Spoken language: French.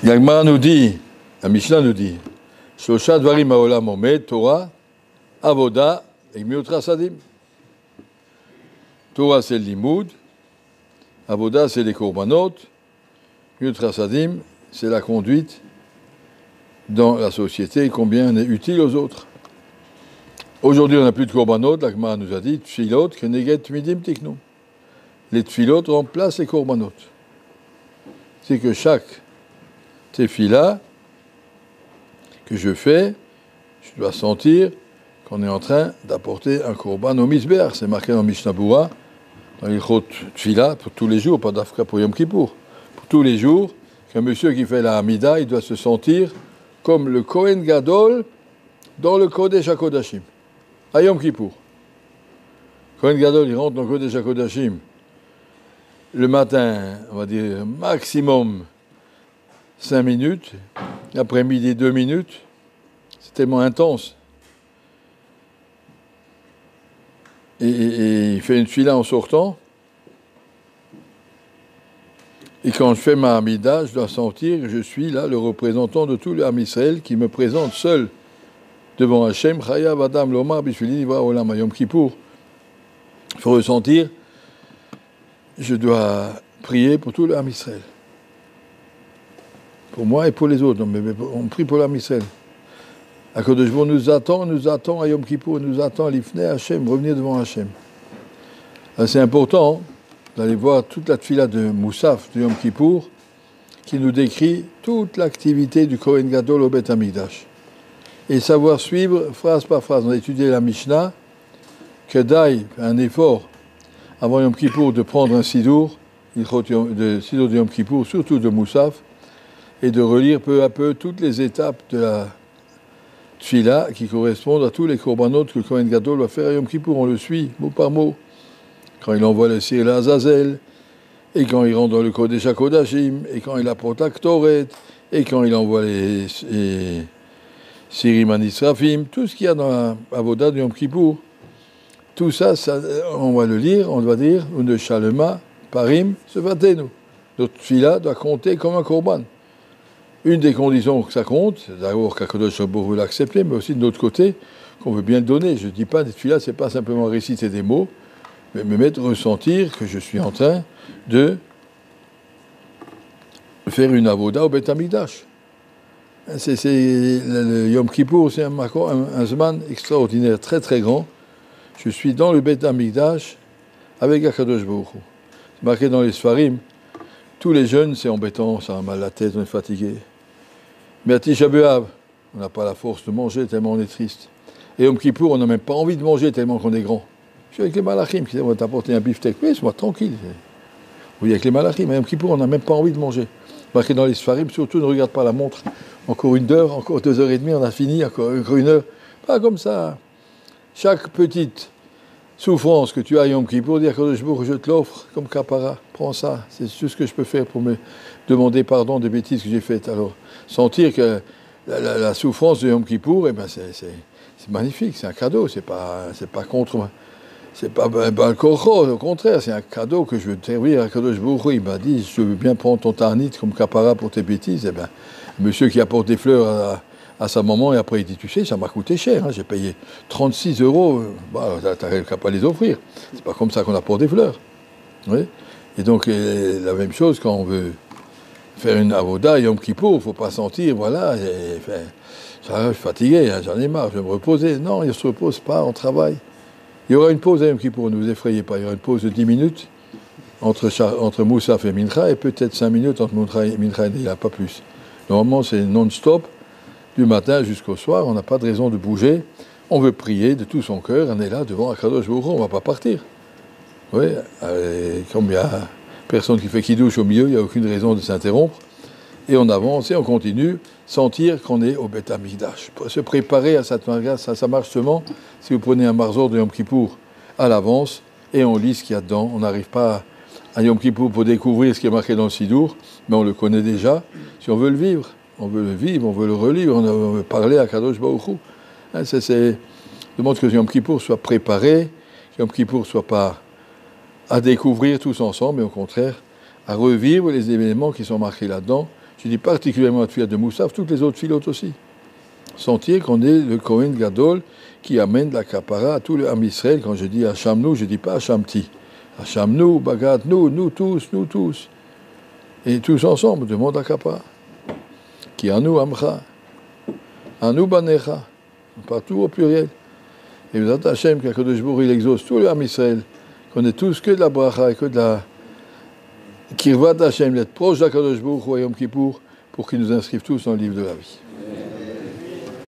La Gemara nous dit, la Mishnah nous dit, Shlosha dvarim haolam omed, Torah, Avoda et Gmilut Chasadim. Torah c'est le limoud, Avoda c'est les korbanot, Gmilut Chasadim c'est la conduite dans la société et combien on est utile aux autres. Aujourd'hui on n'a plus de korbanot, la Gemara nous a dit, Tfilot, Keneget Tmidim Tiknu. Les tfilot remplacent les korbanot. C'est que chaque tefila que je fais, je dois sentir qu'on est en train d'apporter un korban au misbeach. C'est marqué dans Mishnah Berurah, dans l'ilchot tefila, pour tous les jours, pas d'afka pour Yom Kippour. Pour tous les jours, qu'un monsieur qui fait la Hamida, il doit se sentir comme le Kohen Gadol dans le Kodesh HaKodashim, à Yom Kippour. Kohen Gadol, il rentre dans le Kodesh HaKodashim le matin, on va dire maximum 5 minutes, l'après-midi 2 minutes, c'est tellement intense. Et il fait une fila en sortant. Et quand je fais ma Hamida, je dois sentir que je suis là le représentant de tout le Ham Israël qui me présente seul devant Hachem. Chayav Adam Lomar Bishvili Nivra Olam Yom Kippour. Il faut ressentir, je dois prier pour tout le Ham Israël. Pour moi et pour les autres. Mais on prie pour le Ham Israël. Akadosh Baruch nous attend à Yom Kippour, nous attend à l'Ifnei Hachem, revenir devant Hachem. C'est important d'aller voir toute la tfila de Moussaf de Yom Kippour qui nous décrit toute l'activité du Kohen Gadol au Beth Hamikdash. Et savoir suivre phrase par phrase. On a étudié la Mishnah, que Daï fait un effort avant Yom Kippour de prendre un sidour, de sidour de Yom Kippour, surtout de Moussaf, et de relire peu à peu toutes les étapes de la tfila qui correspondent à tous les korbanot que le Kohen Gadol va faire à Yom Kippour. On le suit mot par mot. Quand il envoie le Sir Azazel, et quand il rentre dans le Kodesh HaKodashim, et quand il apporte la Ktoret, et quand il envoie les Sirim Anisrafim, tout ce qu'il y a dans la Avoda de Yom Kippour, tout ça, on va le lire, on va dire, Une Shalema, Parim, Sevatenu. Notre tfila doit compter comme un korban. Une des conditions que ça compte, c'est d'abord qu'Akadosh Baruch Hu l'accepter, mais aussi de l'autre côté, qu'on veut bien le donner. Je ne dis pas, des tfila, c'est pas simplement réciter des mots, mais me mettre ressentir que je suis en train de faire une avoda au Beth Hamikdash. Le Yom Kippour, c'est un zman extraordinaire, très très grand. Je suis dans le Beth Hamikdash avec Akadosh Baruch Hu. C'est marqué dans les Sfarim. Tous les jeunes, c'est embêtant, ça a mal à la tête, on est fatigué. Mais à Tisha B'Av, on n'a pas la force de manger tellement on est triste. Et Yom Kippour, on n'a même pas envie de manger tellement qu'on est grand. Je suis avec les malachim qui disent, on va t'apporter un beefsteak. Oui, c'est moi, tranquille. Oui, avec les malachim, mais Yom Kippour, on n'a même pas envie de manger. Marqué dans les Sfarim, surtout ne regarde pas la montre. Encore 1 heure, encore 2h30, on a fini, encore 1 heure. Pas comme ça. Chaque petite souffrance que tu as à Yom Kippour, dire que je te l'offre comme kapara, prends ça, c'est tout ce que je peux faire pour me demander pardon des bêtises que j'ai faites. Alors, sentir que la souffrance de Yom Kippour, eh ben c'est magnifique, c'est un cadeau, c'est pas contre, c'est pas le korcho, au contraire, c'est un cadeau que je veux te servir à Kadosh Baruch Hu. Il m'a dit, je veux bien prendre ton tarnit comme kapara pour tes bêtises. Eh ben, monsieur qui apporte des fleurs à sa maman, et après il dit, tu sais, ça m'a coûté cher, hein, j'ai payé 36 €, t'as qu'à pas les offrir. C'est pas comme ça qu'on apporte des fleurs. Oui. Et donc, la même chose, quand on veut faire une avoda, Yom Kippour, il ne faut pas sentir, voilà, ça, je suis fatigué, hein, j'en ai marre, je vais me reposer. Non, il ne se repose pas, on travaille. Il y aura une pause à Yom Kippour, ne vous effrayez pas, il y aura une pause de 10 minutes entre Moussaf et Mincha, et peut-être 5 minutes entre Mincha et il n'y a pas plus. Normalement, c'est non-stop. Du matin jusqu'au soir, on n'a pas de raison de bouger. On veut prier de tout son cœur, on est là devant Akadosh Baruch Hu, on ne va pas partir. Oui, comme il y a personne qui fait kidouche au milieu, il n'y a aucune raison de s'interrompre. Et on avance et on continue, sentir qu'on est au Beth Hamikdash. Se préparer à ça marche seulement si vous prenez un marzor de Yom Kippour à l'avance et on lit ce qu'il y a dedans. On n'arrive pas à Yom Kippour pour découvrir ce qui est marqué dans le Sidour, mais on le connaît déjà. Si on veut le vivre, on veut le vivre, on veut le relire, on veut parler à Kadosh Baruch Hu. Demande que Yom Kippour soit préparé, que Yom Kippour ne soit pas à découvrir tous ensemble, mais au contraire, à revivre les événements qui sont marqués là-dedans. Je dis particulièrement la tefila de Moussaf, toutes les autres filotes aussi. Sentir qu'on est le Kohen Gadol qui amène la kapara à tout le Ham Israël. Quand je dis Hachamnou, je ne dis pas Hachamti. Hachamnou, Bagat, nous tous. Et tous ensemble, demande la kapara. Qui Anu Amcha, Anu Banecha, partout au pluriel. Et vous êtes Hachem, qu'Akadosh Baruch il exauce tout le Ham Israël, qu'on est tous que de la bracha et que de la Kirvat Hachem, d'être proche d'Akadosh Baruch Hu Yom Kippour, pour qu'ils nous inscrivent tous dans le livre de la vie.